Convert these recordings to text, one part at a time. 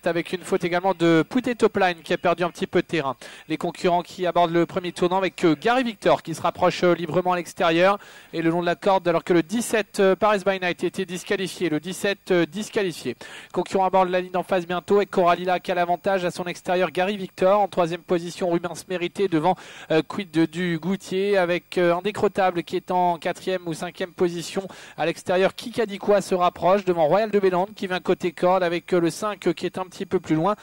avec une faute également de Poutet Topline qui a perdu un petit peu de terrain. Les concurrents qui abordent le premier tournant avec Gary Victor qui se rapproche librement à l'extérieur et le long de la corde alors que le 17 Paris by Night était disqualifié. Le 17 disqualifié. Concurrent aborde la ligne en face bientôt avec Coralina qui a l'avantage à son extérieur. Gary Victor en troisième position. Rubens Mérité devant Quid du Goutier avec un décrottable qui est en quatrième ou cinquième position à l'extérieur. Kikadikwa se rapproche devant Royal de Bélande qui vient côté corde avec le 5 qui est un petit peu plus loin,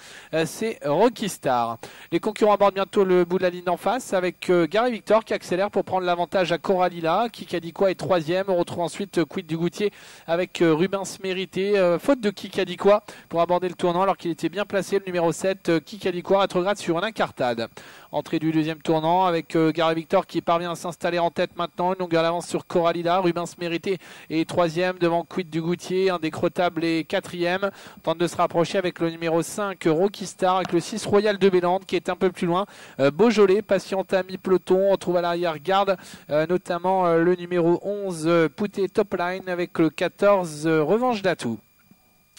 c'est Rocky Star. Les concurrents abordent bientôt le bout de la ligne d'en face avec Gary Victor qui accélère pour prendre l'avantage à Coralina. Kikadikwa est troisième. On retrouve ensuite Quid du Goutier avec Rubens Mérité. Faute de Kikadikwa pour aborder le tournant alors qu'il était bien placé. Le numéro 7, Kikadikwa rétrograde sur un incartade. Entrée du deuxième tournant avec Gary Victor qui parvient à s'installer en tête maintenant. Une longueur d'avance sur Coralina. Rubens Mérité est troisième devant Quid du Goutier. Indécrottable est quatrième. Tente de se rapprocher avec le numéro 5 Rocky Star avec le 6 Royal de Bélande qui est un peu plus loin. Beaujolais patiente à mi-peloton. On retrouve à l'arrière-garde notamment le numéro 11 Poutet Topline avec le 14 Revanche d'Atout.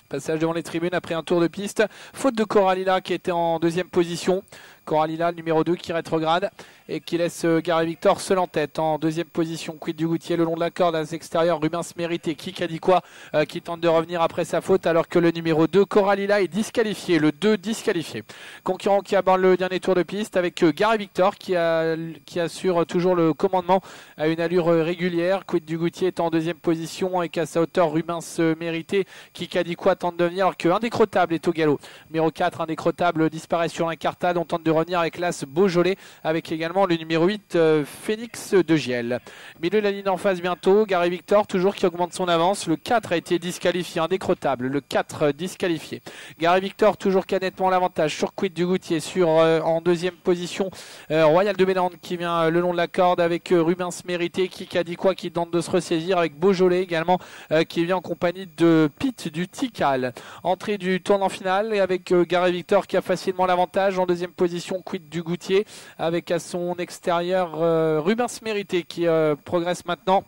Passage devant les tribunes après un tour de piste. Faute de Coralina qui était en deuxième position. Coralina, le numéro 2 qui rétrograde et qui laisse Gary Victor seul en tête. En deuxième position, Quid du Goutier le long de la corde à l'extérieur. Rubens Mérité, Kikadikwa qui tente de revenir après sa faute alors que le numéro 2, Coralina, est disqualifié. Le 2 disqualifié. Concurrent qui aborde le dernier tour de piste avec Gary Victor qui assure toujours le commandement à une allure régulière. Quid du Goutier est en deuxième position avec à sa hauteur Rubens Mérité. Kikadikwa tente de venir alors qu'un décrottable est au galop. Numéro 4, un décrottable disparaît sur l'incartade. On tente de revenir avec l'as Beaujolais avec également le numéro 8 Phoenix de Giel. Milieu de la ligne en face bientôt. Gary Victor toujours qui augmente son avance. Le 4 a été disqualifié, indécrottable. Le 4 disqualifié. Gary Victor toujours qui a nettement l'avantage sur Quid du Goutier en deuxième position. Royal de Bélande qui vient le long de la corde avec Rubens Mérité, Kikadikwa qui tente de se ressaisir avec Beaujolais également qui vient en compagnie de Pete du Tikal. Entrée du tournant final et avec Gary Victor qui a facilement l'avantage en deuxième position. Quid du Goutier avec à son extérieur Rubens Mérité qui progresse maintenant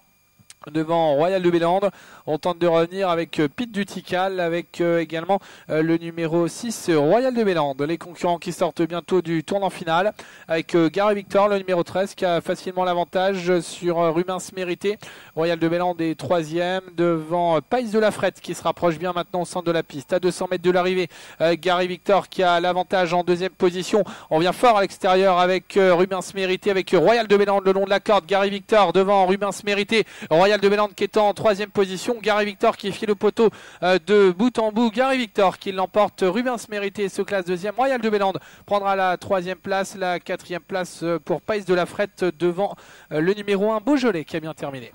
devant Royal de Bélande. On tente de revenir avec Pete du Tikal avec également le numéro 6 Royal de Bélande. Les concurrents qui sortent bientôt du tournant final avec Gary Victor, le numéro 13 qui a facilement l'avantage sur Rubens Mérité. Royal de Bélande est troisième devant Pays de la Frette qui se rapproche bien maintenant au centre de la piste à 200 mètres de l'arrivée. Gary Victor qui a l'avantage en deuxième position. On vient fort à l'extérieur avec Rubens Mérité avec Royal de Bélande le long de la corde. Gary Victor devant Rubens Mérité. Royal de Bélande qui est en troisième position. Gary Victor qui file le poteau de bout en bout. Gary Victor qui l'emporte. Rubens Mérité se classe deuxième. Royal de Bélande prendra la troisième place. La quatrième place pour Pays de la Frette devant le numéro 1 Beaujolais qui a bien terminé.